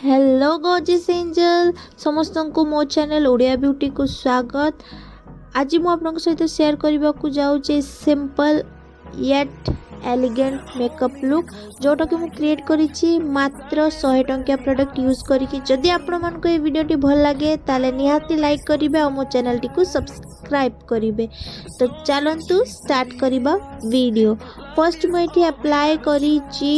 Hello gorgeous angel समस्त को मो चैनल ओडिया ब्यूटी को स्वागत। आज मु आपन सहित शेयर करबा को जाउचे simple yet elegant makeup look जोटा कि मु क्रिएट करिछि मात्र 100 टंकिया प्रोडक्ट यूज करिकि। जदि आपण मन को ए वीडियोटी भल लागे ताले निहाती लाइक करिवे और मो चैनल टी को सब्सक्राइब करिवे। तो चलंतु स्टार्ट करिबा वीडियो। फर्स्ट मु एठी अप्लाई करिछि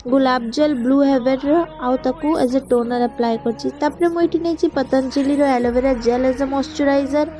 गुलाब जल ब्लू हेवन आउ ताकू एज ए टोनर अप्लाई करछि। तापरे मु एठी नेछि पतंजलि रो aloe vera gel as a moisturiser.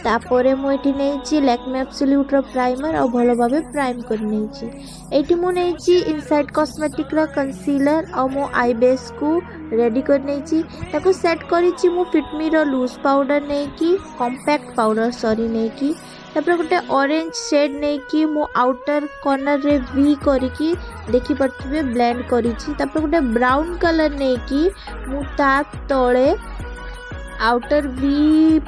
तापरे मु एठी नेछि लैक्मे एब्सोल्यूट रो प्राइमर और भलो भाबे प्राइम कर नेछि। एठी मु नेछि इनसाइड कॉस्मेटिक रो कंसीलर और मो आई बेस को रेडी कर नेछि। ताकू सेट करिछि मु फिटमी रो लूज पाउडर नेकी कॉम्पैक्ट पाउडर सॉरी नेकी। तापर गोटे ऑरेंज शेड नेकी मो आउटर कॉर्नर रे वी करिकी देखि पड़थिबे ब्लेंड करिछि। तापर गोटे ब्राउन कलर नेकी मु ता तळे आउटर वी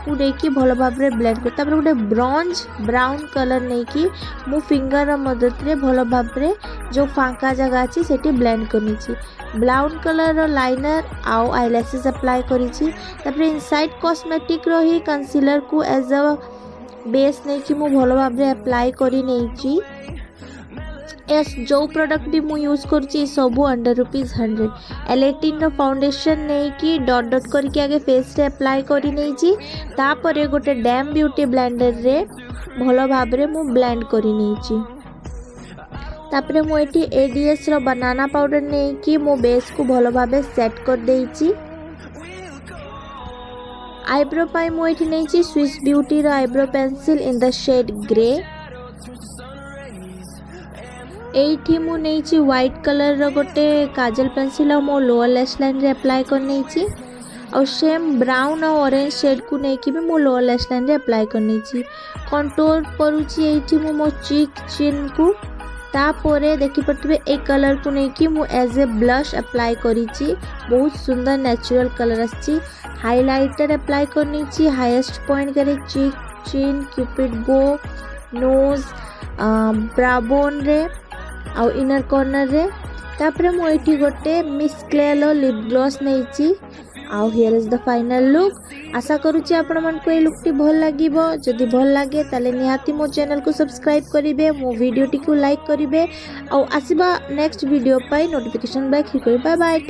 को नेकी भलो भाबरे ब्लेंड कर। तापर गोटे ब्रॉन्ज ब्राउन कलर नेकी मु फिंगर रो मदद रे भलो भाबरे जो फांका जगह अछि सेठी ब्लेंड करनिछि। ब्राउन कलर रो लाइनर आउ आईलैशेस अप्लाई करिछि। तापर इनसाइड कॉस्मेटिक रो ही कंसीलर को एज अ बेस नहीं कि मु भलो भाबरे अप्लाई करी नहीं। एस जो प्रोडक्ट भी मु यूज करछि सबु अंडर ₹100। एलेटिन रो फाउंडेशन नहीं कि डॉट डॉट करके आगे फेस रे अप्लाई करी नहीं। तापरे गोटे डैम ब्यूटी ब्लेंडर रे भलो भाबरे मु ब्लेंड करी नहीं। तापरे मु एठी एडीएस रो बनाना पाउडर नहीं कि मु बेस को भलो भाबे सेट कर देछि। आईब्रो पाई मु एठी नेछि स्विस ब्यूटी रो eyebrow pencil in the shade grey. एठी मु नेछि व्हाइट कलर रो गोटे काजल पेंसिल और मो लोअर लैश लाइन रे अप्लाई कर नेछि और सेम ब्राउन और ऑरेंज शेड को नेकी भी मो लोअर लैश लाइन रे अप्लाई कर नेछि। कंटूर करूछि एठी मो चीक चिन को। तापरे देखि पड़थिबे ए कलर को नेकी मु एज ए ब्लश अप्लाई करिछि। बहुत सुंदर नेचुरल कलर आछि। हाइलाइटर अप्लाई करनी ची हाईएस्ट पॉइंट करे cheek chin cupid bow nose browbone रे आउ इनर कॉर्नर रे। तापरे मु एठी गोटे मिस क्लेलो लिप ग्लॉस नेछि आउ here is the final look. आशा करूची आपण मन को ए लुक टी भल लागिबो। जदि भल लागे ताले निहाती मो चैनल को सब्सक्राइब करिवे मो वीडियो टी को लाइक करिवे आउ आसीबा नेक्स्ट वीडियो पाई नोटिफिकेशन बैक ही करिवे। Bye bye.